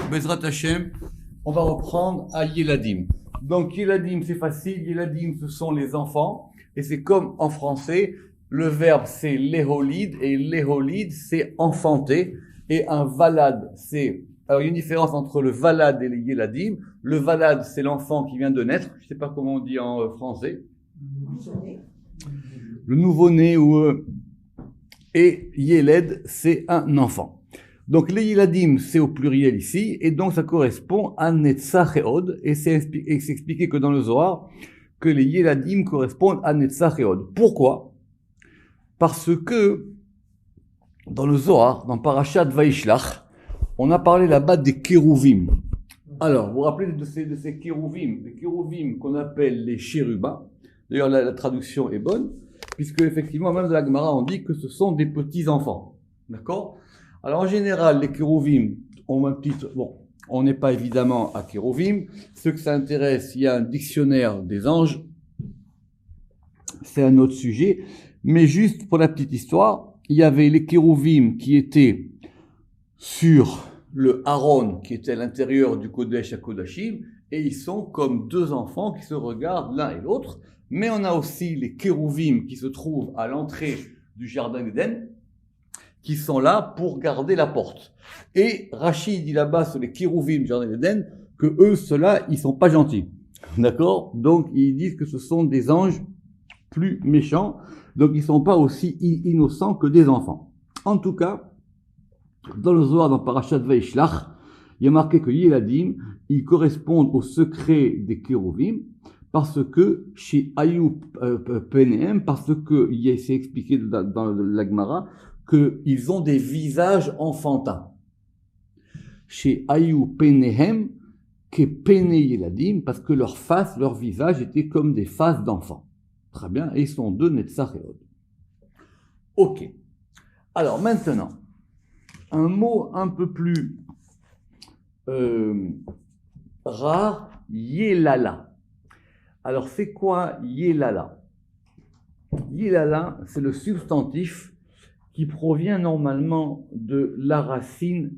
Bezrat Hashem, on va reprendre à Yeladim. Donc Yeladim, c'est facile. Yeladim, ce sont les enfants. Et c'est comme en français, le verbe c'est léholide. Et léholide, c'est enfanter. Et un valad, c'est... Alors il y a une différence entre le valad et les Yeladim. Le valad, c'est l'enfant qui vient de naître. Je ne sais pas comment on dit en français. Le nouveau-né ou... Et Yeled, c'est un enfant. Donc les Yeladim, c'est au pluriel ici, et donc ça correspond à Netzach et Od, et c'est expliqué que dans le Zohar, que les Yeladim correspondent à Netzach et Od. Pourquoi? Parce que dans le Zohar, dans Parashat Vaishlach, on a parlé là-bas des Kérouvim. Alors, vous vous rappelez de ces Kérouvim, les Kérouvim qu'on appelle les chérubins. D'ailleurs, la traduction est bonne, puisque effectivement, même dans la Gemara, on dit que ce sont des petits-enfants. D'accord? Alors, en général, les Kérouvim ont un petit... Bon, on n'est pas évidemment à Kérouvim. Ceux que ça intéresse, il y a un dictionnaire des anges. C'est un autre sujet. Mais juste pour la petite histoire, il y avait les Kérouvim qui étaient sur le Aaron, qui était à l'intérieur du Kodesh à Kodashim, et ils sont comme deux enfants qui se regardent l'un et l'autre. Mais on a aussi les Kérouvim qui se trouvent à l'entrée du Jardin d'Éden, qui sont là pour garder la porte. Et Rachid dit là-bas sur les Kérouvim du Jardin d'Éden que eux, ceux-là, ils sont pas gentils. D'accord? Donc, ils disent que ce sont des anges plus méchants. Donc, ils sont pas aussi innocents que des enfants. En tout cas, dans le Zohar, dans Parashat Vaishlach, il y a marqué que Yeladim, ils correspondent au secret des Kérouvim, parce que chez Ayub Penehem, parce que c'est expliqué dans la Gemara, qu'ils ont des visages enfantins. Chez Ayub Penehem, que Pene Yeladim, parce que leur face, leur visage était comme des faces d'enfants. Très bien, et ils sont deux Netzach et Od. Ok. Alors maintenant, un mot un peu plus rare, Yelala. Alors c'est quoi Yelala? Yelala, c'est le substantif qui provient normalement de la racine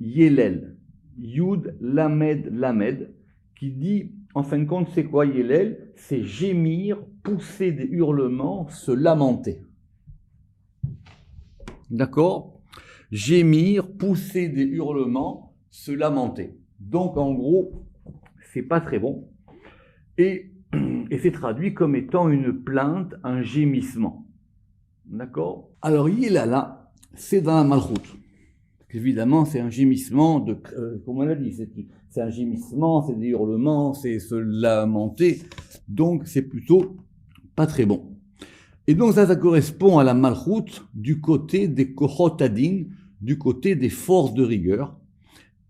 Yelel, Yud Lamed Lamed, qui dit, en fin de compte, c'est quoi Yelel? C'est gémir, pousser des hurlements, se lamenter. D'accord? Gémir, pousser des hurlements, se lamenter. Donc, en gros, c'est pas très bon. Et c'est traduit comme étant une plainte, un gémissement. D'accord? Alors, Yelala, c'est dans la Malchut. Évidemment, c'est un gémissement comme on l'a dit, c'est un gémissement, c'est des hurlements, c'est se lamenter. Donc, c'est plutôt pas très bon. Et donc, ça correspond à la Malchut du côté des Kohot Adin, du côté des forces de rigueur,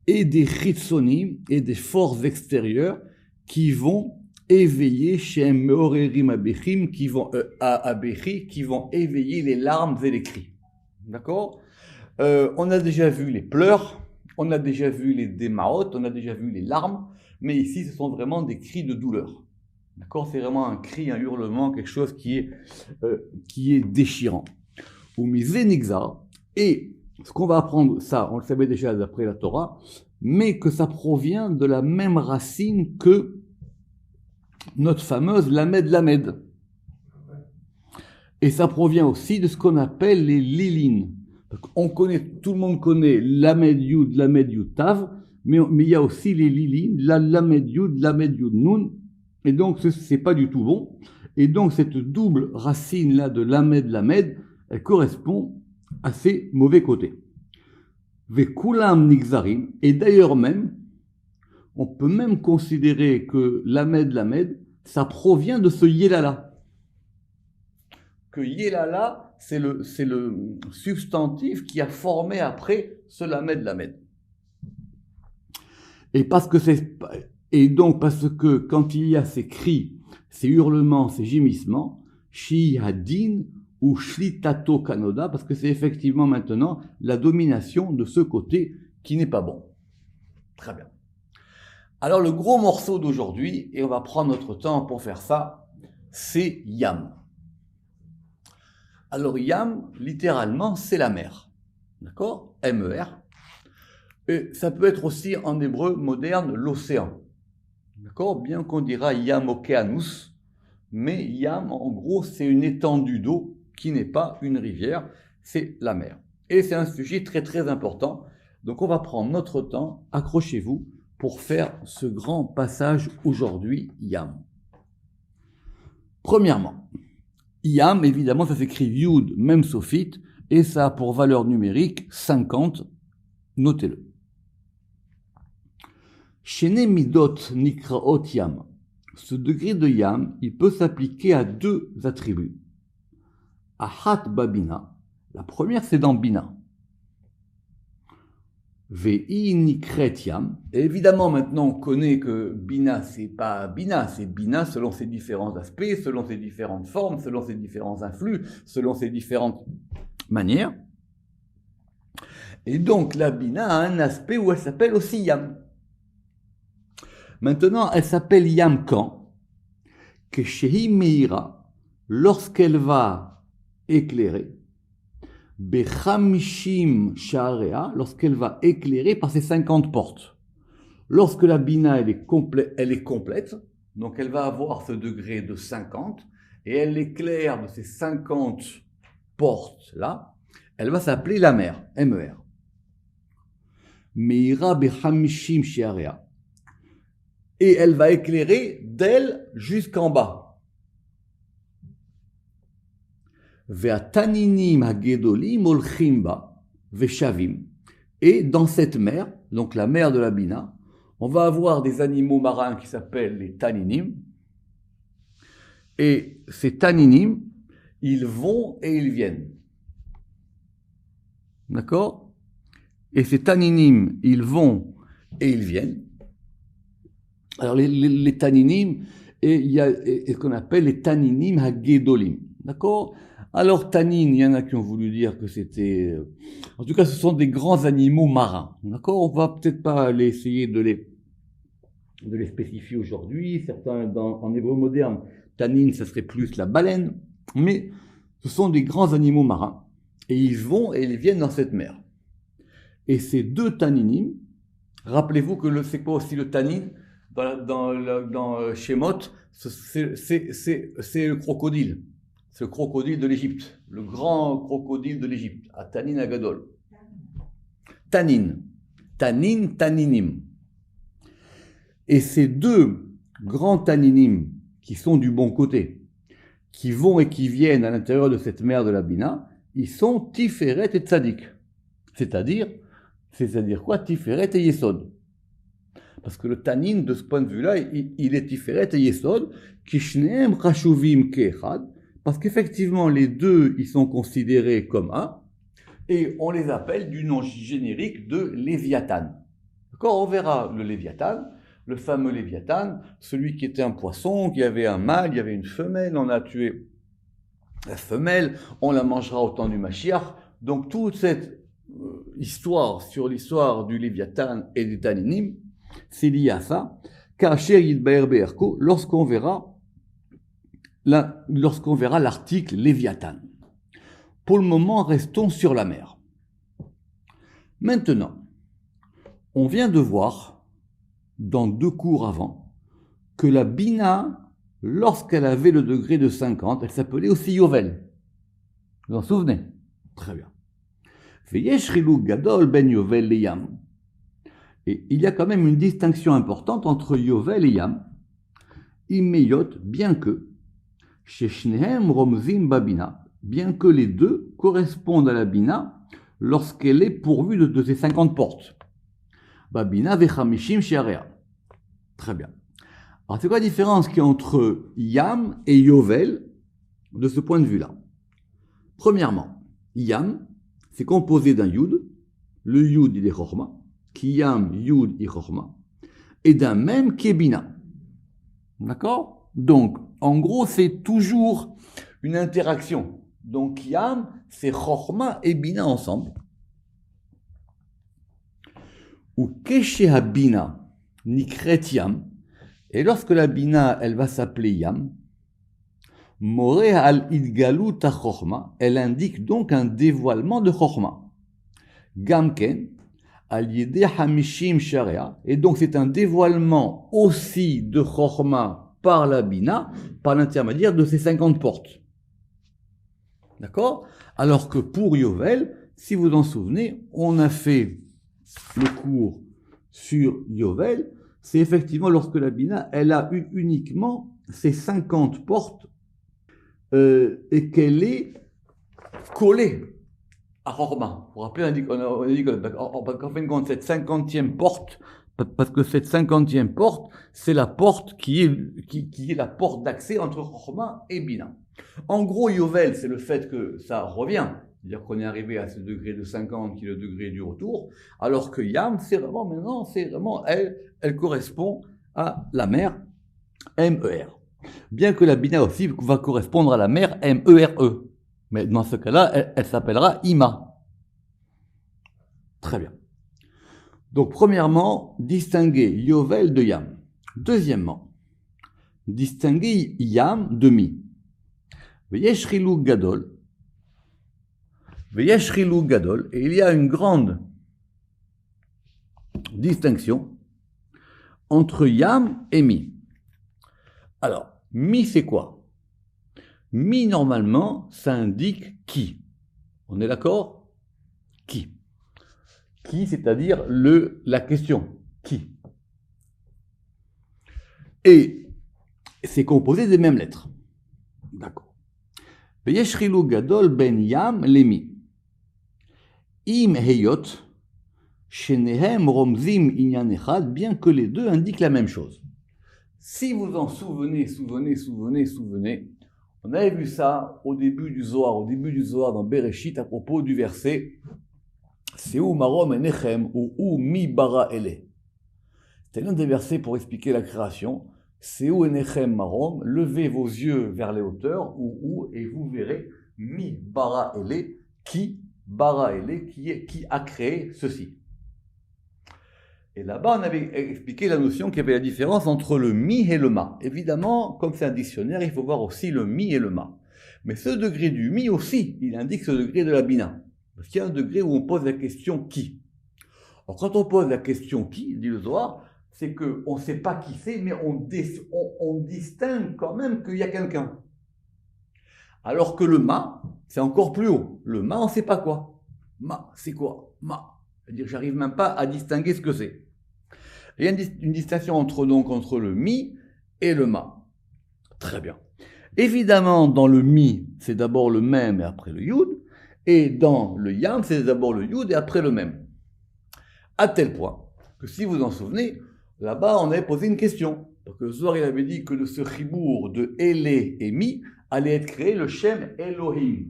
et des Chitzonim, et des forces extérieures qui vont éveiller chez Meorerim Abechim, qui vont éveiller les larmes et les cris. D'accord? On a déjà vu les pleurs, on a déjà vu les démaot, on a déjà vu les larmes, mais ici ce sont vraiment des cris de douleur. D'accord? C'est vraiment un cri, un hurlement, quelque chose qui est déchirant. Ou mizenigza, et ce qu'on va apprendre, ça, on le savait déjà d'après la Torah, mais que ça provient de la même racine que notre fameuse Lamed Lamed. Et ça provient aussi de ce qu'on appelle les lilines. Tout le monde connaît Lamed Yud Tav, mais il y a aussi les lilines, la Lamed Yud Nun, et donc c'est pas du tout bon. Et donc cette double racine là de Lamed, elle correspond à ces mauvais côtés. Vekulam Nigzarim, et d'ailleurs même, on peut même considérer que Lamed, ça provient de ce Yelala. Que Yelala, c'est le substantif qui a formé après ce Lamed. Et donc parce que quand il y a ces cris, ces hurlements, ces gémissements, Shi Hadin ou Shlitato Kanoda, parce que c'est effectivement maintenant la domination de ce côté qui n'est pas bon. Très bien. Alors le gros morceau d'aujourd'hui, et on va prendre notre temps pour faire ça, c'est Yam. Alors Yam, littéralement, c'est la mer. D'accord? M-E-R. Et ça peut être aussi en hébreu moderne l'océan. D'accord? Bien qu'on dira Yam Okeanus, mais Yam, en gros, c'est une étendue d'eau qui n'est pas une rivière, c'est la mer. Et c'est un sujet très très important. Donc on va prendre notre temps, accrochez-vous, pour faire ce grand passage aujourd'hui, Yam. Premièrement, Yam, évidemment, ça s'écrit Yud, même sophite, et ça a pour valeur numérique 50, notez-le. Shene midot nikraot Yam. Ce degré de Yam, il peut s'appliquer à deux attributs. Ahat babina, la première c'est dans Bina. Vei nikret Yam. Et évidemment, maintenant on connaît que Bina, c'est pas Bina, c'est Bina selon ses différents aspects, selon ses différentes formes, selon ses différents influx, selon ses différentes manières. Et donc la Bina a un aspect où elle s'appelle aussi Yam. Maintenant, elle s'appelle Yam quand? Que Shehi Meira, lorsqu'elle va éclairer, Bechamishim Sha'area, lorsqu'elle va éclairer par ses 50 portes. Lorsque la Bina elle est complète, donc elle va avoir ce degré de 50, et elle éclaire de ces 50 portes-là, elle va s'appeler la mer, M-E-R. Meira Bechamishim Sha'area. Et elle va éclairer d'elle jusqu'en bas. Ve'ataninim hagedolim olchim ba ve'shavim. Et dans cette mer, donc la mer de la Bina, on va avoir des animaux marins qui s'appellent les taninim. Et ces taninim, ils vont et ils viennent. D'accord? Et ces taninim, ils vont et ils viennent. Alors les taninim, et il y a ce qu'on appelle les taninim hagedolim. D'accord? Alors tanin, il y en a qui ont voulu dire que c'était... En tout cas, ce sont des grands animaux marins. D'accord? On va peut-être pas aller essayer de les spécifier aujourd'hui. Certains, en hébreu moderne, tanin, ça serait plus la baleine. Mais ce sont des grands animaux marins. Et ils vont et ils viennent dans cette mer. Et ces deux taninim, rappelez-vous que c'est quoi aussi le tanin? Dans Shemot, c'est le crocodile. C'est le crocodile de l'Égypte, le grand crocodile de l'Égypte, à Tanin Agadol. Tanin, Tanin, Taninim. Et ces deux grands Taninim qui sont du bon côté, qui vont et qui viennent à l'intérieur de cette mer de la Bina, ils sont Tiferet et Tzadik. C'est-à-dire quoi? Tiferet et Yesod. Parce que le Tanin, de ce point de vue-là, il est Tiferet et Yesod, Kishneem Chashuvim Kechad, parce qu'effectivement, les deux, ils sont considérés comme un, et on les appelle du nom générique de Léviathan. D'accord? On verra le Léviathan, le fameux Léviathan, celui qui était un poisson, qui avait un mâle, il y avait une femelle, on a tué la femelle, on la mangera au temps du Mashiach. Donc toute cette histoire sur l'histoire du Léviathan et du Taninim, c'est lié à ça, Kacher Yidbaer Be'erko, lorsqu'on verra l'article Léviathan. Pour le moment, restons sur la mer. Maintenant, on vient de voir, dans 2 cours avant, que la Bina, lorsqu'elle avait le degré de 50, elle s'appelait aussi Yovel. Vous vous en souvenez? Très bien. Veyesh Rilou Gadol ben Yovel et Yam. Et il y a quand même une distinction importante entre Yovel et Yam. Imeyot, bien que Sheshnehem Romzim Babina, bien que les deux correspondent à la Bina lorsqu'elle est pourvue de ces 50 portes. Babina Vechamishim Shearea. Très bien. Alors c'est quoi la différence qu'il y a entre Yam et Yovel de ce point de vue-là? Premièrement, Yam, c'est composé d'un Yud, le Yud il est Chorma, qui Yam, Yud et Chorma, et d'un même qui est Bina. D'accord? Donc, en gros, c'est toujours une interaction. Donc, Yam, c'est Chorma et Bina ensemble. Ou Keshe Bina, Nikret Yam. Et lorsque la Bina, elle va s'appeler Yam, More al Idgalut Chorma, elle indique donc un dévoilement de Chorma. Gamken, Al-Yedeh Hamishim Sharia. Et donc, c'est un dévoilement aussi de Chokhmah par la Bina, par l'intermédiaire de ces 50 portes. D'accord? Alors que pour Yovel, si vous en souvenez, on a fait le cours sur Yovel, c'est effectivement lorsque la Bina, elle a eu uniquement ces 50 portes et qu'elle est collée à Chokhmah. Vous vous rappelez, on a dit qu'en fin de compte, cette 50e porte, parce que cette 50e porte, c'est la porte qui est la porte d'accès entre Chokhmah et Bina. En gros, Yovel, c'est le fait que ça revient, c'est-à-dire qu'on est arrivé à ce degré de 50 qui est le degré du retour, alors que Yam, c'est vraiment maintenant, elle correspond à la mer MER. Bien que la Bina aussi va correspondre à la mer MERE. Mais dans ce cas-là, elle s'appellera Ima. Très bien. Donc, premièrement, distinguer Yovel de Yam. Deuxièmement, distinguer Yam de Mi. Veyesh Chiluk Gadol. Veyesh Chiluk Gadol. Et il y a une grande distinction entre Yam et Mi. Alors, Mi, c'est quoi? Mi, normalement, ça indique qui. On est d'accord? Qui. Qui, c'est-à-dire la question. Qui. Et c'est composé des mêmes lettres. D'accord. Veyesh chiluk gadol ben Yam lemi. Im heyot, shenehem romzim inyan echad, bien que les deux indiquent la même chose. Si vous en souvenez, on avait vu ça au début du Zohar dans Bereshit à propos du verset Seu marom enechem ou mi bara ele. C'était l'un des versets pour expliquer la création. Seu enechem marom, levez vos yeux vers les hauteurs ou et vous verrez mi bara ele, qui bara ele, qui a créé ceci. Et là-bas, on avait expliqué la notion qu'il y avait la différence entre le mi et le ma. Évidemment, comme c'est un dictionnaire, il faut voir aussi le mi et le ma. Mais ce degré du mi aussi, il indique ce degré de la bina. Parce qu'il y a un degré où on pose la question qui. Alors, quand on pose la question qui, dit le Zohar, c'est qu'on ne sait pas qui c'est, mais on distingue quand même qu'il y a quelqu'un. Alors que le ma, c'est encore plus haut. Le ma, on ne sait pas quoi. Ma, c'est quoi? Ma. C'est-à-dire que j'arrive même pas à distinguer ce que c'est. Il y a une distinction entre le mi et le ma. Très bien. Évidemment, dans le mi, c'est d'abord le même et après le yud. Et dans le yam, c'est d'abord le yud et après le même. À tel point que si vous en souvenez, là-bas, on avait posé une question. Parce que le Zohar, il avait dit que de ce chibour de Elé et Mi allait être créé le Shem Elohim.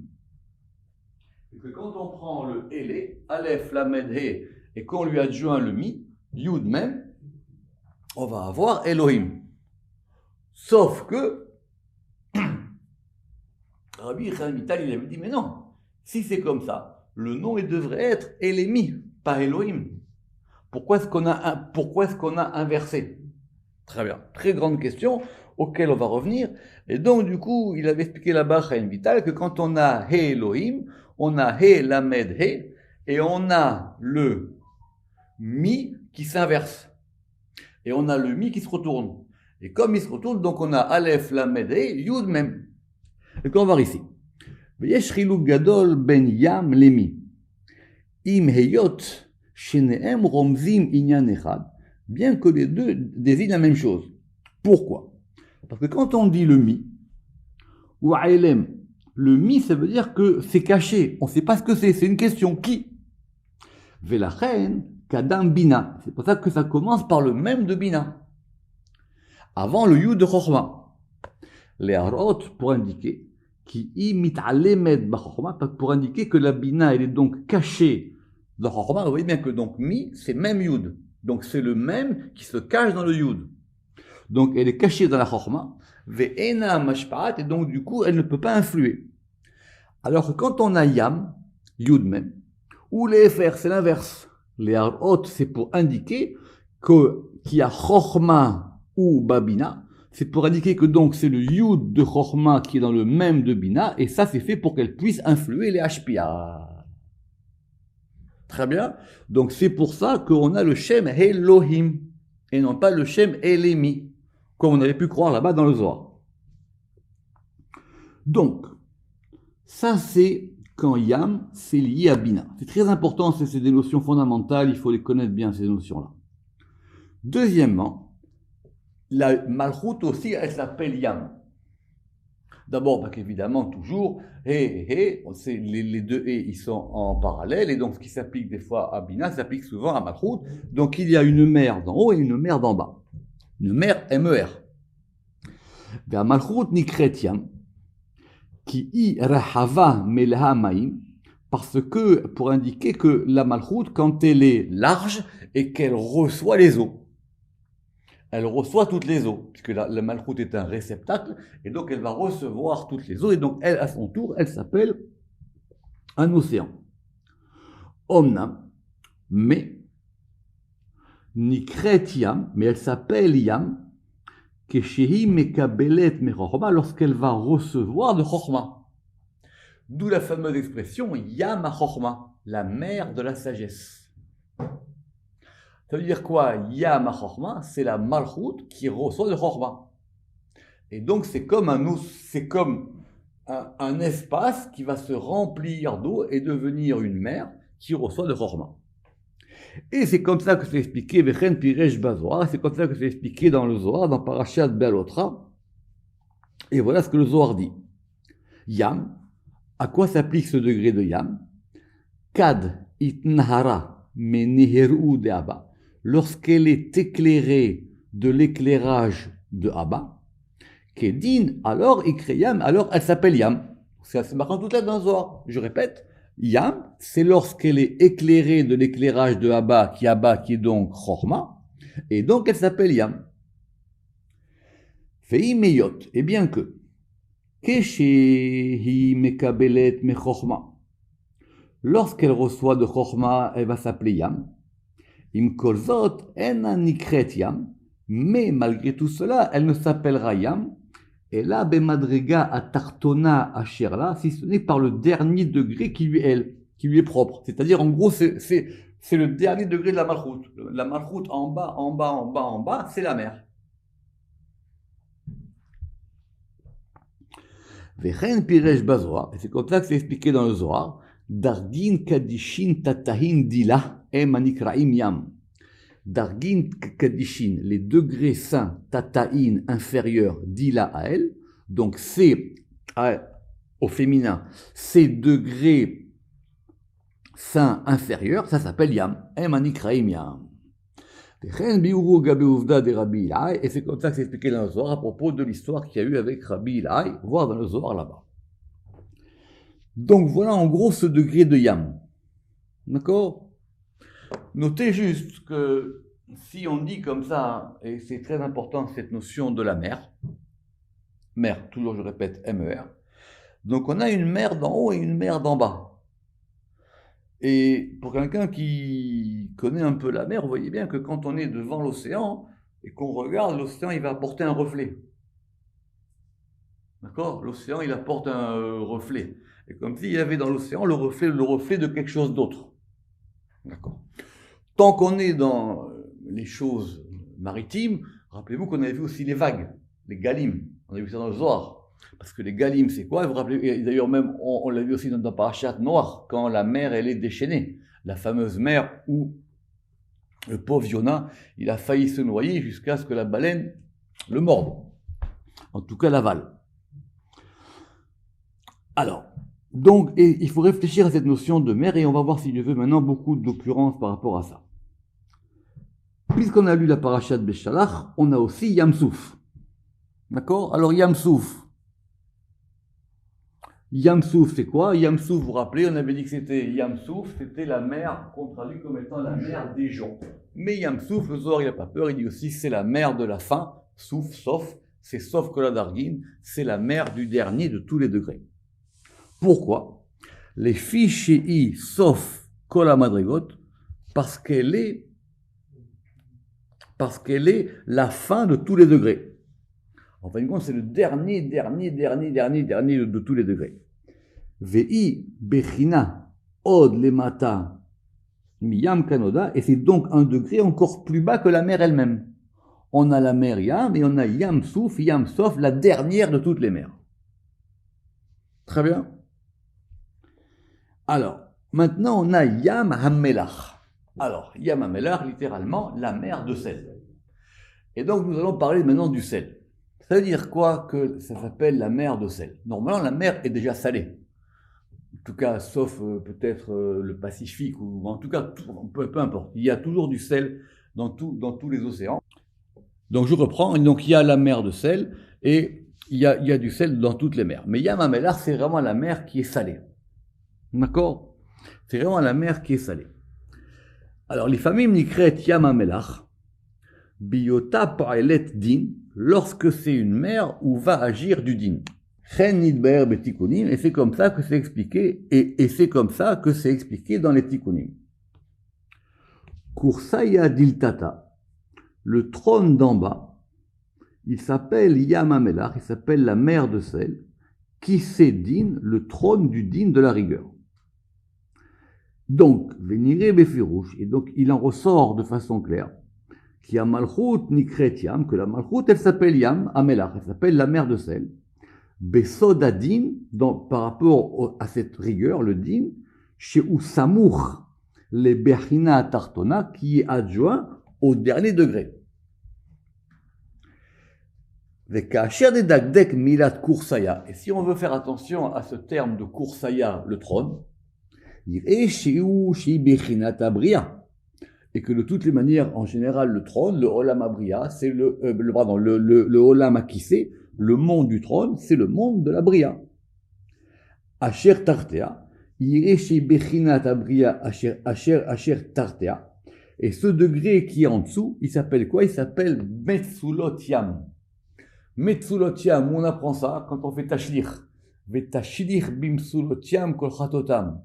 Et que quand on prend le Elé, Aleph, Lamed, He, et qu'on lui adjoint le Mi, Yud même, on va avoir Elohim. Sauf que Rabbi Chaim Vital, il avait dit, mais non, si c'est comme ça, le nom il devrait être Elémi, pas Elohim. Pourquoi est-ce qu'on a inversé? Très bien, très grande question auquel on va revenir. Et donc du coup, il avait expliqué là-bas Chaim Vital que quand on a He Elohim, on a He Lamed He, et on a le Mi qui s'inverse. Et on a le Mi qui se retourne. Et comme il se retourne, donc on a Aleph Lamed He, Yud même. Et qu'on va voir ici. Veyesh chiluk gadol ben Yam lemi. Im heyot shenehem romzim inyan echad. Bien que les deux désignent la même chose. Pourquoi? Parce que quand on dit le mi, ou aelem, le mi, ça veut dire que c'est caché. On ne sait pas ce que c'est une question. Qui? Velachen kadam bina. C'est pour ça que ça commence par le même de bina. Avant le yud de chokhmah. Les harot pour indiquer pour indiquer que la bina elle est donc cachée dans le chokhmah. Vous voyez bien que donc mi c'est même yud. Donc c'est le même qui se cache dans le yud. Donc elle est cachée dans la chokhmah. Ve'ena mashpa'at, et donc du coup elle ne peut pas influer. Alors que quand on a yam, yud même, ou les fr c'est l'inverse. Les harot c'est pour indiquer qu'il y a chokhmah ou babina. C'est pour indiquer que donc c'est le yud de chokhmah qui est dans le même de bina, et ça c'est fait pour qu'elle puisse influer les hashpia. Très bien. Donc c'est pour ça qu'on a le Shem Elohim et non pas le Shem Elemi, comme on avait pu croire là-bas dans le Zohar. Donc, ça c'est quand Yam, c'est lié à Bina. C'est très important, c'est des notions fondamentales, il faut les connaître bien, ces notions-là. Deuxièmement, la Malchut aussi, elle s'appelle Yam. D'abord, parce qu'évidemment, toujours, les deux et ils sont en parallèle, et donc ce qui s'applique des fois à Bina s'applique souvent à Malchut. Donc il y a une mer d'en haut et une mer d'en bas. Une mer MER. Vers Malchut nikret Yam, qui i rahava melha maim, parce que, pour indiquer que la Malchut, quand elle est large et qu'elle reçoit les eaux, elle reçoit toutes les eaux, puisque la Malchut est un réceptacle, et donc elle va recevoir toutes les eaux, et donc elle, à son tour, elle s'appelle un océan. Omnam, mais, nikret Yam, mais elle s'appelle Yam, keshehi mekabelet mechochma, lorsqu'elle va recevoir de chochma. D'où la fameuse expression Yam ha-chochma, la mer de la sagesse. Ça veut dire quoi? Yam ha-chochma, c'est la Malchut qui reçoit de chochma. Et donc c'est comme un espace qui va se remplir d'eau et devenir une mer qui reçoit de chochma. Et c'est comme ça que c'est expliqué Vechen Piresh Bazohar, c'est comme ça que c'est expliqué dans le Zohar, dans Parashat Be'alotra. Et voilà ce que le Zohar dit. Yam, à quoi s'applique ce degré de Yam? Kad itnahara meneheru de Abba, lorsqu'elle est éclairée de l'éclairage de Abba, Kedin, alors Yam, alors elle s'appelle Yam. C'est marquant toute lettre dans le Zohar. Je répète, Yam, c'est lorsqu'elle est éclairée de l'éclairage de Abba qui est donc Chochma, et donc elle s'appelle Yam. Fei meyot, et bien que, Keshehi mekabelet me chochma. Lorsqu'elle reçoit de chochma, elle va s'appeler Yam. Im kolzot ena nikret Yam. Mais malgré tout cela, elle ne s'appellera Yam. Et là, bemadrega atartona asherla, si ce n'est par le dernier degré qui lui est propre. C'est-à-dire, en gros, c'est le dernier degré de la Malchut. La Malchut en bas, c'est la mer. Vechen piresh bazohar, et c'est comme ça que c'est expliqué dans le Zohar, Dargin kadishin tatahin dila em anikraim yam. Dargin kadishin, les degrés saints tatahin inférieurs dila à elle, donc c'est au féminin, ces degrés saints inférieurs, ça s'appelle yam, em anikraim yam. Et c'est comme ça que c'est expliqué dans le Zohar à propos de l'histoire qu'il y a eu avec Rabbi Ilai, voire dans le Zohar là-bas. Donc voilà en gros ce degré de Yam. D'accord? Notez juste que si on dit comme ça, et c'est très important cette notion de la mer, toujours je répète MER, donc on a une mer d'en haut et une mer d'en bas. Et pour quelqu'un qui connaît un peu la mer, vous voyez bien que quand on est devant l'océan et qu'on regarde, l'océan il va apporter un reflet. D'accord? L'océan il apporte un reflet. Et comme s'il y avait dans l'océan le reflet de quelque chose d'autre. D'accord? Tant qu'on est dans les choses maritimes, rappelez-vous qu'on avait vu aussi les vagues, les galim. On a vu ça dans le Zohar. Parce que les galim, c'est quoi? Vous vous rappelez, d'ailleurs même, on l'a vu aussi dans Parashat Noach, quand la mer, elle est déchaînée. La fameuse mer où le pauvre Yona, il a failli se noyer jusqu'à ce que la baleine le morde. En tout cas, l'avale. Alors, donc, il faut réfléchir à cette notion de mer, et on va voir, si je veux, maintenant beaucoup d'occurrences par rapport à ça. Puisqu'on a lu la Parashat Beshalach, on a aussi Yamsouf. D'accord? Alors, Yamsouf, c'est quoi? Yamsouf, vous vous rappelez, on avait dit que c'était Yamsouf, c'était la mer qu'on traduit comme étant la mer des gens. Mais Yamsouf, le Zohar, il n'a pas peur, il dit aussi c'est la mer de la fin, souf, sauf, c'est sauf que la Dargin, c'est la mer du dernier de tous les degrés. Pourquoi? Les fichei sauf Kola Madrigot, parce qu'elle est la fin de tous les degrés. En fin de compte, c'est le dernier de tous les degrés. Vei bechina od lemata Miyam Kanoda, et c'est donc un degré encore plus bas que la mer elle-même. On a la mer Yam et on a Yam Souf, Yam Sof, la dernière de toutes les mers. Très bien. Alors, maintenant on a Yam Hamelach. Alors, Yam Hamelach, littéralement, la mer de sel. Et donc nous allons parler maintenant du sel. Ça veut dire quoi que ça s'appelle la mer de sel? Normalement, la mer est déjà salée. En tout cas, sauf peut-être le Pacifique, ou en tout cas, peu importe. Il y a toujours du sel dans tous les océans. Donc je reprends, donc il y a la mer de sel, et il y a du sel dans toutes les mers. Mais Yam HaMelach, c'est vraiment la mer qui est salée. D'accord? C'est vraiment la mer qui est salée. Alors, les familles nikret Yam HaMelach, Biyota Pa'elet Din, lorsque c'est une mer où va agir du din. Et c'est comme ça que c'est expliqué, et c'est comme ça que c'est expliqué dans les tikkunim. Kursaya Diltata, le trône d'en bas, il s'appelle Yam HaMelach, il s'appelle la mer de sel, qui c'est din, le trône du din de la rigueur. Donc, Venire Befirouche, et donc il en ressort de façon claire, qu'il y a Malchut Nikret Yam, que la Malchut elle s'appelle Yam HaMelach, elle s'appelle la mer de sel. Besoda din, par rapport à cette rigueur, le din, chez Usamour, les Bechina Tartona, qui est adjoint au dernier degré. Et si on veut faire attention à ce terme de Kursaya, le trône, et que de toutes les manières, en général, le trône, le Olam Abria, c'est le Olam Akissé, le monde du trône, c'est le monde de la Bria. Asher Tartea, Asher Tartea, et ce degré qui est en dessous, il s'appelle quoi? Il s'appelle Metsulot Yam. Metsulot Yam, on apprend ça quand on fait Tashlir. Vetashlir Bimsulot Yam Kol Chatotam.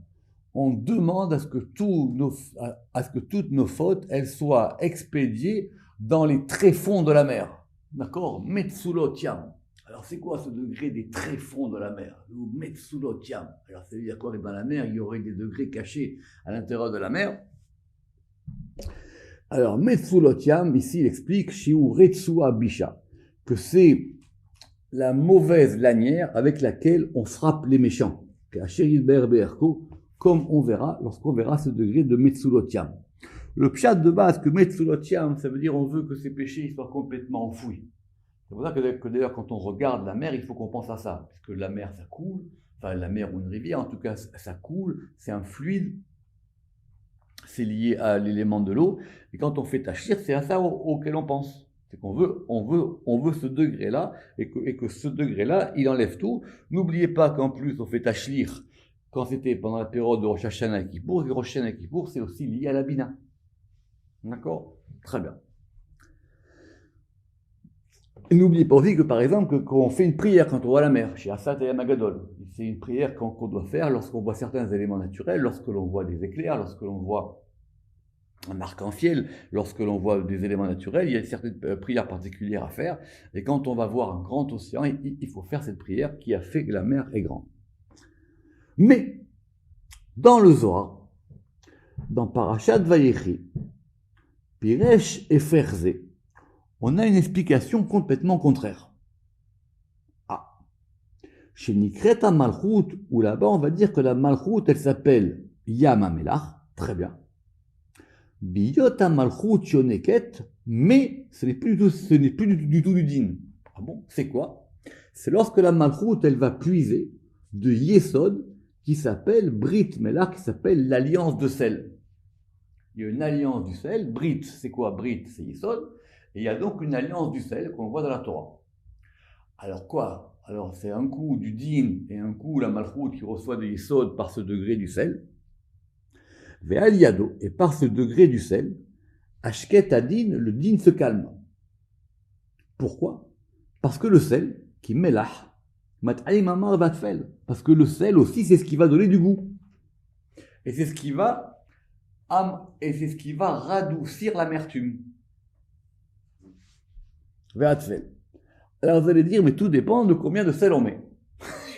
On demande à ce que toutes nos fautes, elles soient expédiées dans les tréfonds de la mer. D'accord? Metsulot Yam. Alors, c'est quoi ce degré des tréfonds de la mer? Ou Metsulot Yam. Alors, ça veut dire quoi? Dans la mer, il y aurait des degrés cachés à l'intérieur de la mer. Alors, Metsulot Yam, ici, il explique Shiu Retsua Bisha, que c'est la mauvaise lanière avec laquelle on frappe les méchants. Comme on verra lorsqu'on verra ce degré de Metsulot Yam. Le pshat de base que Metsulot Yam, ça veut dire on veut que ces péchés soient complètement enfouis. C'est pour ça que d'ailleurs, quand on regarde la mer, il faut qu'on pense à ça. Parce que la mer, ça coule. Enfin, la mer ou une rivière, en tout cas, ça coule. C'est un fluide. C'est lié à l'élément de l'eau. Et quand on fait tachir, c'est à ça auquel on pense. C'est qu'on veut ce degré-là. Et que ce degré-là, il enlève tout. N'oubliez pas qu'en plus, on fait tachlir quand c'était pendant la période de Rosh Hashanah et Kippour. Et Rosh Hashanah et Kippour, c'est aussi lié à la Bina. D'accord? Très bien. Et n'oubliez pas aussi que, par exemple, quand on fait une prière quand on voit la mer, chez Asat et Amagadol, c'est une prière qu'on doit faire lorsqu'on voit certains éléments naturels, lorsque l'on voit des éclairs, lorsque l'on voit un arc-en-ciel, lorsque l'on voit des éléments naturels, il y a certaines prières particulières à faire. Et quand on va voir un grand océan, il faut faire cette prière qui a fait que la mer est grande. Mais, dans le Zohar, dans Parashat Vayechi, Piresh et Ferzé, on a une explication complètement contraire. Ah. Chez Nikreta Malchut, où là-bas on va dire que la Malchut, elle s'appelle Yam HaMelach, très bien. Biyota Malchut Yoneket, mais ce n'est plus du tout du din. Ah bon? C'est quoi? C'est lorsque la Malchut, elle va puiser de Yesod, qui s'appelle Brit Melach, qui s'appelle l'alliance de sel. Il y a une alliance du sel. Brit, c'est quoi? Brit, c'est Yesod. Et il y a donc une alliance du sel qu'on voit dans la Torah. Alors quoi? Alors c'est un coup du din et un coup la malchoute qui reçoit de Yesod par ce degré du sel. Ve'al yado, et par ce degré du sel, Ashket adin, le din se calme. Pourquoi? Parce que le sel, qui melach, mat'aim amar vatfel, parce que le sel aussi c'est ce qui va donner du goût. Et c'est ce qui va radoucir l'amertume. Ve'atfel. Alors vous allez dire, mais tout dépend de combien de sel on met.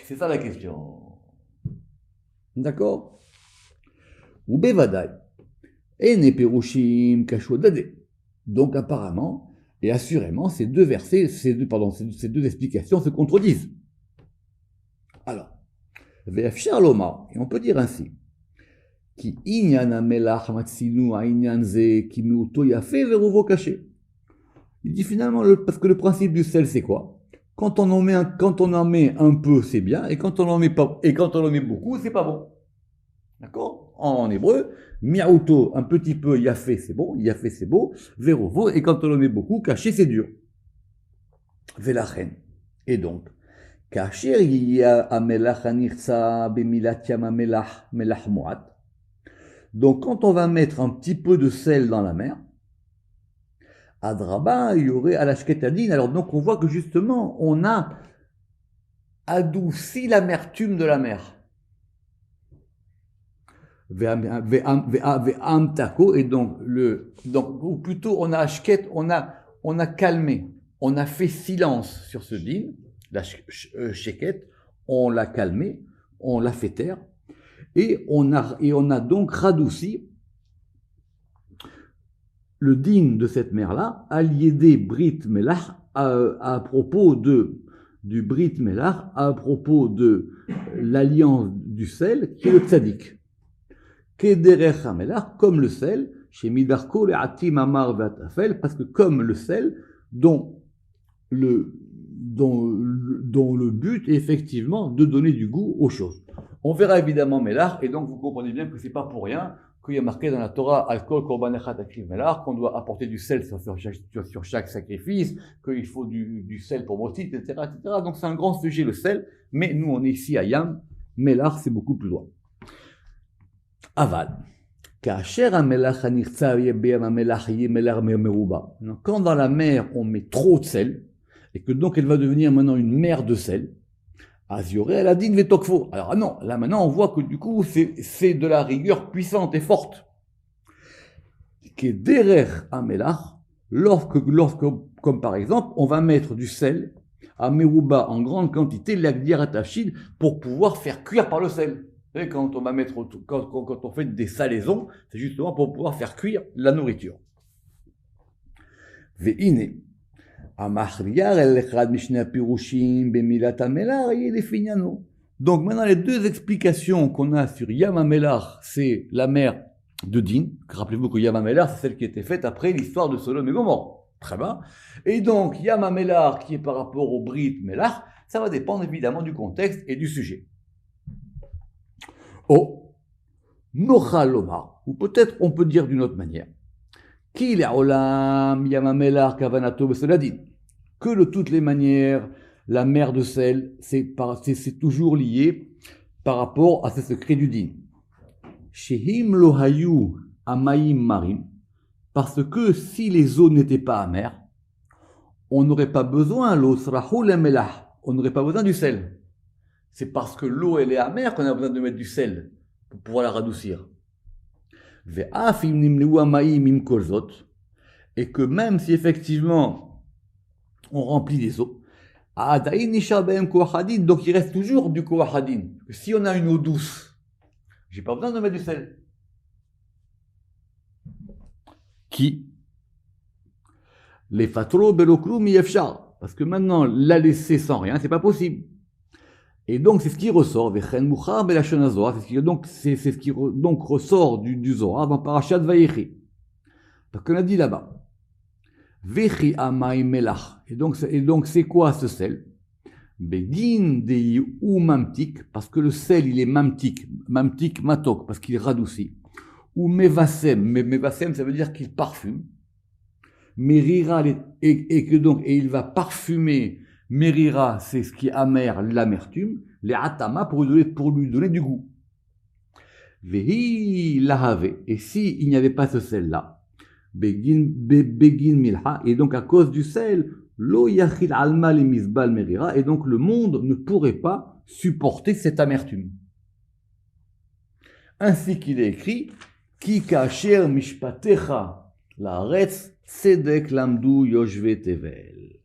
C'est ça la question. D'accord? Ou bevadai. Et Neperushim Kashodade. Donc apparemment, et assurément, ces deux versets, ces deux explications se contredisent. Alors, Ve'afshar lomar, et on peut dire ainsi, Ki inyan hamelach matzinu ha'inyan ze ki miuto yafe veruvo caché. Il dit finalement, parce que le principe du sel, c'est quoi? Quand on en met un peu, c'est bien, et quand on en met beaucoup, c'est pas bon. D'accord? En hébreu, miauto, un petit peu, yafé, c'est bon, yafé, c'est beau, veruvo, et quand on en met beaucoup, caché, c'est dur. Velachen. Et donc, כאשר יהיה המלח הנרצה במילת ים המלח, מלח מועט. Donc, quand on va mettre un petit peu de sel dans la mer, Adraba, il y aurait à la shketadine. Alors, donc, on voit que justement, on a adouci l'amertume de la mer. Ve'am tako, et donc, ou plutôt, on a shket, on a calmé, on a fait silence sur ce din. La sheket, on l'a calmé, on l'a fait taire, et on a donc radouci le din de cette mer-là, à l'idée Brit Melach, à propos du Brit Melach, à propos de l'alliance du sel, qui est le tzaddik. Kederech HaMelach, comme le sel, chez Midarko, le Atim Amar Vatafel, parce que comme le sel, dont le but est effectivement de donner du goût aux choses. On verra évidemment Melach, et donc vous comprenez bien que c'est pas pour rien qu'il y a marqué dans la Torah Alkol Korban Echad Akriv Melach, qu'on doit apporter du sel sur chaque sacrifice, qu'il faut du sel pour Motit, etc., etc. Donc c'est un grand sujet le sel, mais nous on est ici à Yam, Melach c'est beaucoup plus loin. Aval. Quand dans la mer on met trop de sel, et que donc elle va devenir maintenant une mer de sel, Azioré Aladin Vetokfo. Alors non, là maintenant on voit que du coup c'est de la rigueur puissante et forte. Qui est derrière Amelach, lorsque, comme par exemple, on va mettre du sel à Merouba en grande quantité, l'agdiratachid, pour pouvoir faire cuire par le sel. Vous savez, quand on fait des salaisons, c'est justement pour pouvoir faire cuire la nourriture. Ve'ine. Donc maintenant les deux explications qu'on a sur Yam HaMelach, c'est la mer de Din. Rappelez-vous que Yam HaMelach, c'est celle qui était faite après l'histoire de Sodome et Gomorrhe. Très bien. Et donc Yam HaMelach qui est par rapport au Brit Melach, ça va dépendre évidemment du contexte et du sujet. Oh, Nochal Lomar, ou peut-être on peut dire d'une autre manière. Ki le'olam Yam HaMelach kavanato b'Soladin. Que de toutes les manières, la mer de sel, c'est toujours lié par rapport à ce secret du din. Shehim lo hayu amayim marim, parce que si les eaux n'étaient pas amères, on n'aurait pas besoin lo srahu lemelah, on n'aurait pas besoin du sel. C'est parce que l'eau elle est amère qu'on a besoin de mettre du sel pour pouvoir la radoucir. Ve'af im nimleu amayim im kolzot, et que même si effectivement on remplit les eaux. Donc il reste toujours du koachadin. Si on a une eau douce, j'ai pas besoin de mettre du sel. Qui? Les fatro beloklu miyefshar. Parce que maintenant, la laisser sans rien, c'est pas possible. Et donc c'est ce qui ressort. C'est ce qui ressort du Zohar dans Parashat Vayechi. Parce qu'on a dit là-bas. Vechi amay melach. Et donc c'est quoi ce sel? Begin dei ou mamtik, parce que le sel il est mamtik matok, parce qu'il radoucit. Ou mevasem ça veut dire qu'il parfume. Merira, et il va parfumer. Merira, c'est ce qui est amer, l'amertume. Les atama pour lui donner du goût. Vehi lahave. Et si il n'y avait pas ce sel là, Begin milha, et donc à cause du sel, lo yachil alma le misbal merira, et donc le monde ne pourrait pas supporter cette amertume. Ainsi qu'il est écrit, ki kasher mishpatecha laaretz tzedek lamdu yoshve tevel.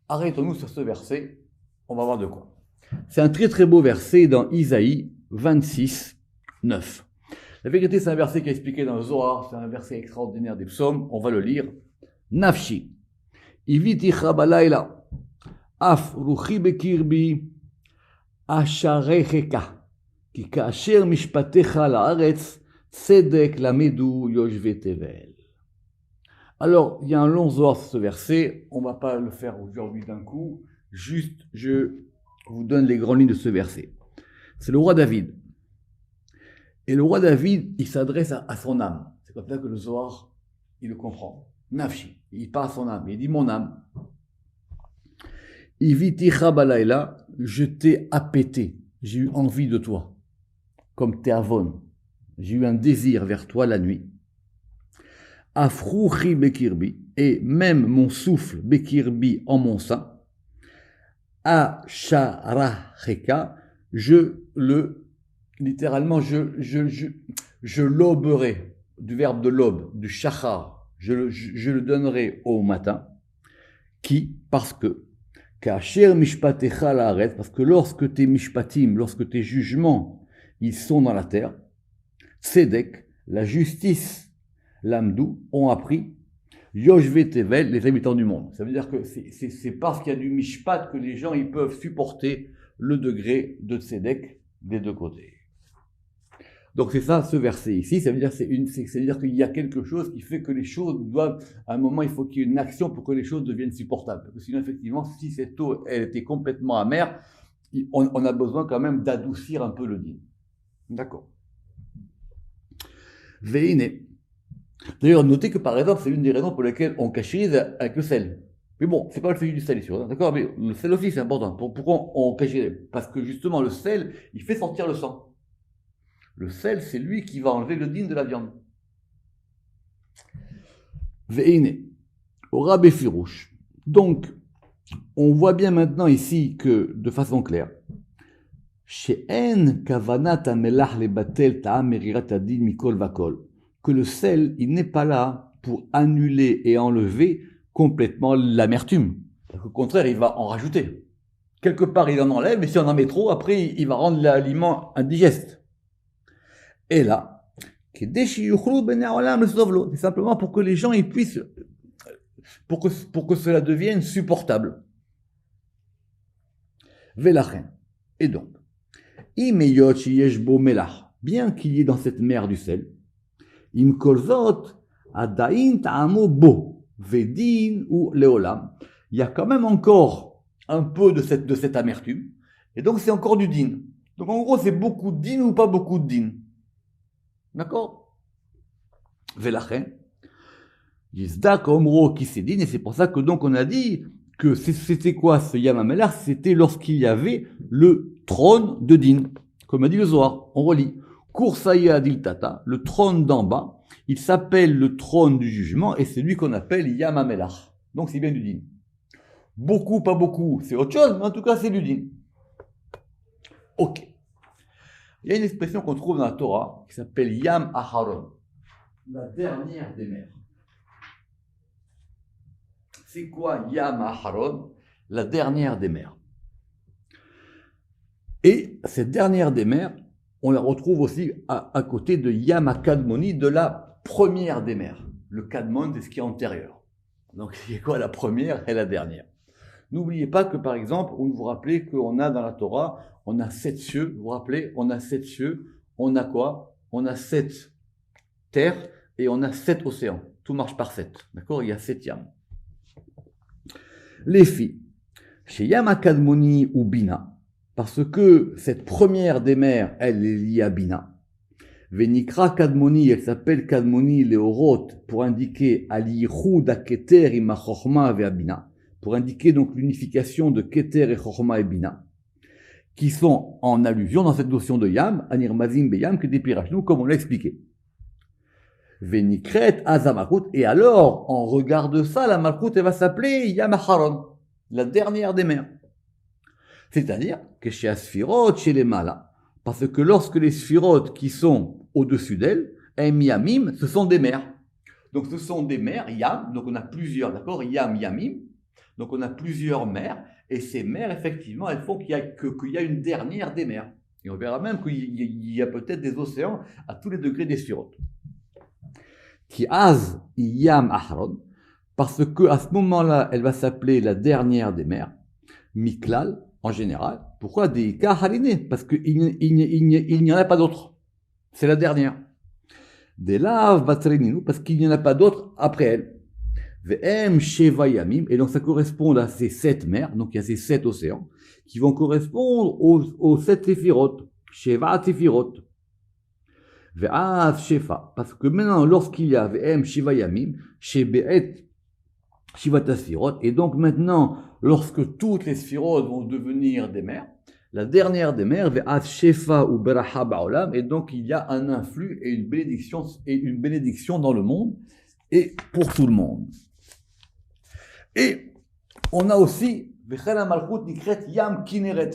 Arrêtons-nous sur ce verset, on va voir de quoi. C'est un très très beau verset dans Isaïe 26, 9. La vérité, c'est un verset qui est expliqué dans le Zohar, c'est un verset extraordinaire des psaumes, on va le lire. Nafshi, iviticha balayla, af ruchi bekirbi, asharecheka, ki kaasher mishpatecha laaretz, tzedek lamedu yoshve tevel. Alors, il y a un long Zohar sur ce verset, on ne va pas le faire aujourd'hui d'un coup, juste je vous donne les grandes lignes de ce verset. C'est le roi David. Et le roi David, il s'adresse à son âme. C'est comme ça que le Zohar, il le comprend. Nafshi, il parle à son âme, il dit mon âme. Iviticha balayla, je t'ai appété, j'ai eu envie de toi, comme Théavon. J'ai eu un désir vers toi la nuit. Afrouchi bekirbi, et même mon souffle bekirbi en mon sein. Asharacheka, littéralement, je l'auberai, du verbe de l'aube, du shachar, je le donnerai au matin. Parce que, kasher mishpatecha laaretz, parce que lorsque tes mishpatim, lorsque tes jugements, ils sont dans la terre, tzedek, la justice, l'amdou, ont appris, yoshve tevel, les habitants du monde. Ça veut dire que c'est parce qu'il y a du mishpat que les gens, ils peuvent supporter le degré de tzedek des deux côtés. Donc c'est ça, ce verset ici, ça veut dire c'est-à-dire qu'il y a quelque chose qui fait que les choses doivent, à un moment, il faut qu'il y ait une action pour que les choses deviennent supportables. Parce que sinon, effectivement, si cette eau, elle était complètement amère, on a besoin quand même d'adoucir un peu le din. D'accord. Veine. D'ailleurs, notez que par exemple, c'est l'une des raisons pour lesquelles on cachérise avec le sel. Mais bon, c'est pas le sujet du sel ici, hein, d'accord, mais le sel aussi, c'est important. Pourquoi on cachérise? Parce que justement, le sel, il fait sortir le sang. Le sel, c'est lui qui va enlever le din de la viande. Veine, ora befirouche. Donc, on voit bien maintenant ici que, de façon claire, she'en kavanat hamelach lebatel ta'am merirat hadin mikol vakol, que le sel, il n'est pas là pour annuler et enlever complètement l'amertume. Au contraire, il va en rajouter. Quelque part, il en enlève, mais si on en met trop, après, il va rendre l'aliment indigeste. Et là, c'est simplement pour que les gens ils puissent, pour que cela devienne supportable. Velachen. Et donc, bien qu'il y ait dans cette mer du sel, im kolzot adain ta'amo bo vedin ou leolam, il y a quand même encore un peu de cette amertume, et donc c'est encore du din. Donc en gros, c'est beaucoup de din ou pas beaucoup de din. D'accord? Velachen, Yizdak Omro Kisedin, et c'est pour ça que donc on a dit que c'était quoi ce Yam HaMelach? C'était lorsqu'il y avait le trône de Din. Comme a dit le Zohar, on relit. Kursaya Adil Tata, le trône d'en bas, il s'appelle le trône du jugement et c'est lui qu'on appelle Yam HaMelach. Donc c'est bien du Din. Beaucoup, pas beaucoup, c'est autre chose, mais en tout cas c'est du Din. Ok. Il y a une expression qu'on trouve dans la Torah qui s'appelle Yam Aharon, la dernière des mers. C'est quoi Yam Aharon, la dernière des mers? Et cette dernière des mers, on la retrouve aussi à côté de Yam HaKadmoni, de la première des mers. Le Kadmon, c'est ce qui est antérieur. Donc c'est quoi la première et la dernière? N'oubliez pas que par exemple, vous vous rappelez qu'on a dans la Torah, on a 7 cieux, vous vous rappelez, on a 7 cieux, on a quoi? On a 7 terres et on a 7 océans. Tout marche par 7, d'accord? Il y a 7 yam. Les filles, chez Yam HaKadmoni ou Bina, parce que cette première des mers, elle est liée à Bina. Venikra Kadmoni, elle s'appelle Kadmoni Leorot, pour indiquer Aliyichud HaKeter im HaChochma ve'Abina, pour indiquer donc l'unification de Keter et Chochma et Bina, qui sont en allusion dans cette notion de Yam, Anirmazim Beyam, que des Pirachnou, comme on l'a expliqué. Venikret Azamalchut, et alors, en regard de ça, la Malchut, elle va s'appeler Yam Aharon, la dernière des mers. C'est-à-dire que chez Asphirot, chez les Malas, parce que lorsque les Sphirot qui sont au-dessus d'elles, Yamim, ce sont des mers. Donc ce sont des mers, Yam, donc on a plusieurs, d'accord, Yam, Yamim, donc on a plusieurs mers, et ces mers, effectivement, elles font qu'il y a une dernière des mers. Et on verra même qu'il y a peut-être des océans à tous les degrés des sphirotes. Qui az yam ahron, parce que à ce moment-là, elle va s'appeler la dernière des mers, miklal, en général. Pourquoi des kaharine? Parce qu'il n'y en a pas d'autre. C'est la dernière. Des laves batreninu, parce qu'il n'y en a pas d'autre après elle. Ve'em sheva yamim, et donc ça correspond à ces 7 mers, donc il y a ces 7 océans, qui vont correspondre aux 7 séphirot, sheva séphirot. Ve'az shefa, parce que maintenant, lorsqu'il y a ve'em sheva yamim, shebe'et shivata séphirot, et donc maintenant, lorsque toutes les séphirotes vont devenir des mers, la dernière des mers, ve'az shefa ou beraha ba'olam, et donc il y a un influx et une bénédiction dans le monde, et pour tout le monde. Et on a aussi Vechel HaMalchut Nikret Yam Kineret.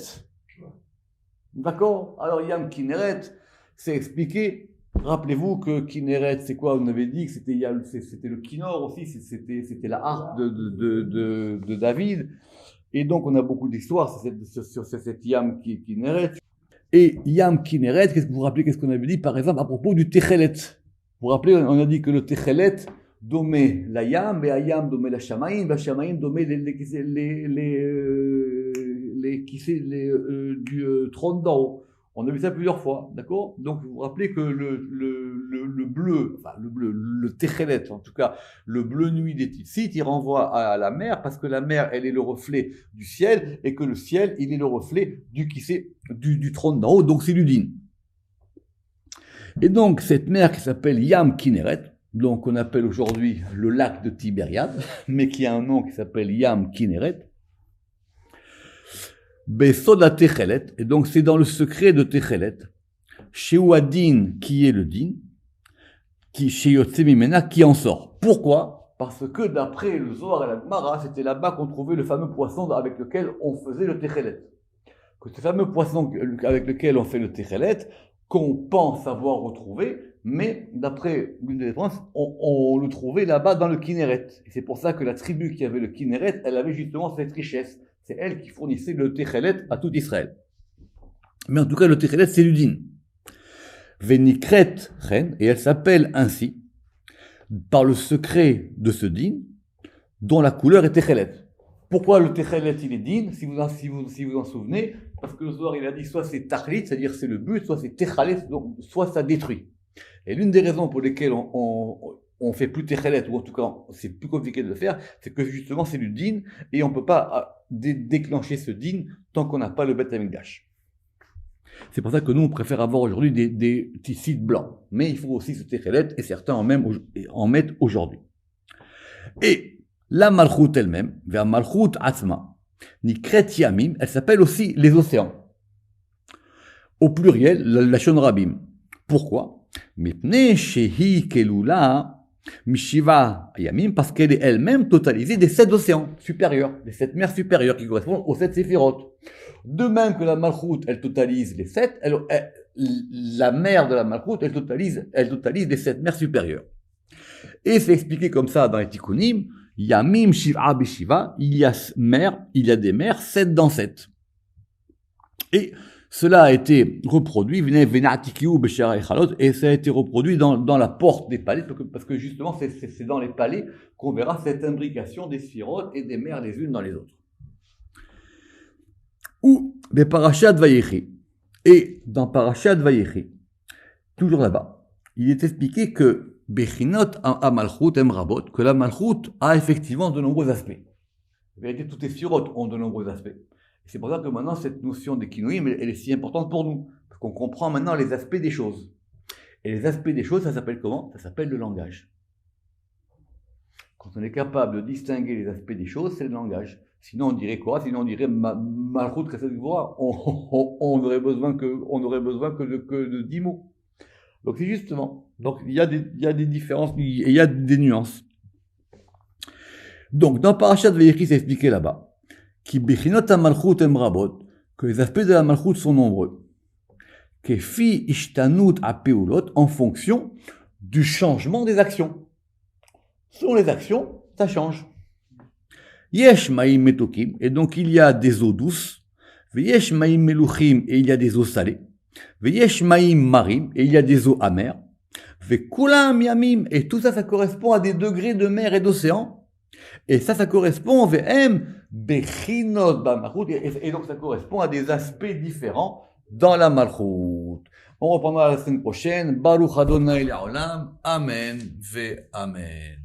D'accord? Alors Yam Kineret, c'est expliqué. Rappelez-vous que Kineret, c'est quoi? On avait dit que c'était le Kinor aussi, c'était la harpe de David. Et donc on a beaucoup d'histoires sur cette Yam Kineret. Et Yam Kineret, qu'est-ce que vous vous rappelez, qu'est-ce qu'on avait dit par exemple à propos du Techelet? Vous vous rappelez, on a dit que le Techelet domé la yam, et ayam domé la shamaïm, la shamaïm domé du trône d'en haut. On a vu ça plusieurs fois, d'accord? Donc vous vous rappelez que le bleu, enfin le techelet, en tout cas le bleu nuit des Tzitzit, il renvoie à la mer, parce que la mer, elle est le reflet du ciel, et que le ciel, il est le reflet du trône d'en haut, donc c'est du din. Et donc cette mer qui s'appelle Yam Kineret, donc on appelle aujourd'hui le lac de Tibériade, mais qui a un nom qui s'appelle Yam Kineret, Besoda Techelet, et donc c'est dans le secret de Techelet, chez Ouadin, qui est le din, qui chez Yotzemimena, qui en sort. Pourquoi? Parce que d'après le Zohar et la Gemara, c'était là-bas qu'on trouvait le fameux poisson avec lequel on faisait le Techelet. Que ce fameux poisson avec lequel on fait le Techelet, qu'on pense avoir retrouvé, mais d'après l'une des références, on le trouvait là-bas dans le Kinneret. Et c'est pour ça que la tribu qui avait le Kinneret, elle avait justement cette richesse. C'est elle qui fournissait le Techelet à tout Israël. Mais en tout cas, le Techelet, c'est du din. Venikret chen, et elle s'appelle ainsi, par le secret de ce din, dont la couleur est Techelet. Pourquoi le Techelet, il est din, si vous en souvenez? Parce que le Zohar, il a dit soit c'est Tachlit, c'est-à-dire c'est le but, soit c'est Techalet, soit ça détruit. Et l'une des raisons pour lesquelles on fait plus Techelet, ou en tout cas c'est plus compliqué de le faire, c'est que justement c'est du din, et on ne peut pas déclencher ce din tant qu'on n'a pas le Beth Amikdash. C'est pour ça que nous on préfère avoir aujourd'hui des Tzitzit blancs. Mais il faut aussi ce Techelet, et certains en mettent aujourd'hui. Et la Malchut elle-même, vers Malchut Atzma, Nikret Yamim, elle s'appelle aussi les océans. Au pluriel, la Shon Rabim. Pourquoi? Mipnei shehi kelula mishiva yamim, parce qu'elle est elle-même totalisée des 7 océans supérieurs, des 7 mers supérieures qui correspondent aux 7 séphirot. De même que la Malchut, elle totalise les 7, la mer de la Malchut, elle totalise les 7 mers supérieures. Et c'est expliqué comme ça dans les Tikkunim, Yamim Shiva Bishiva, il y a des mers 7 dans 7. Et cela a été reproduit, et ça a été reproduit dans la porte des palais, parce que justement c'est dans les palais qu'on verra cette imbrication des sphirotes et des mers les unes dans les autres. Ou des Parashat Vayechi. Et dans Parashat Vayechi, toujours là-bas, il est expliqué que Bechinot a Malchut em Rabot, que la Malchut a effectivement de nombreux aspects. En vérité, toutes les sphirotes ont de nombreux aspects. Et c'est pour ça que maintenant, cette notion des Kinouim, elle est si importante pour nous. Parce qu'on comprend maintenant les aspects des choses. Et les aspects des choses, ça s'appelle comment? Ça s'appelle le langage. Quand on est capable de distinguer les aspects des choses, c'est le langage. Sinon, on dirait quoi? Sinon, on dirait Malchut Chesed Gvura. On n'aurait besoin que de 10 mots. Donc c'est justement. Donc il y a des différences, et il y a des nuances. Donc dans Parashat Vayechi, c'est expliqué là-bas que les aspects de la Malchut sont nombreux. Kefi ishtanut apeulot, en fonction du changement des actions. Selon les actions, ça change. Yesh ma'im metokim, et donc il y a des eaux douces. Yesh ma'im meluchim, et il y a des eaux salées. Veyesh maim marim, et il y a des eaux amères. Vekulam yamim, et tout ça, ça correspond à des degrés de mer et d'océan. Et ça correspond, ve'em bechinot b'malchut, et donc ça correspond à des aspects différents dans la malchut. On reprendra la semaine prochaine. Baruch Adonai Le'olam. Amen ve Amen.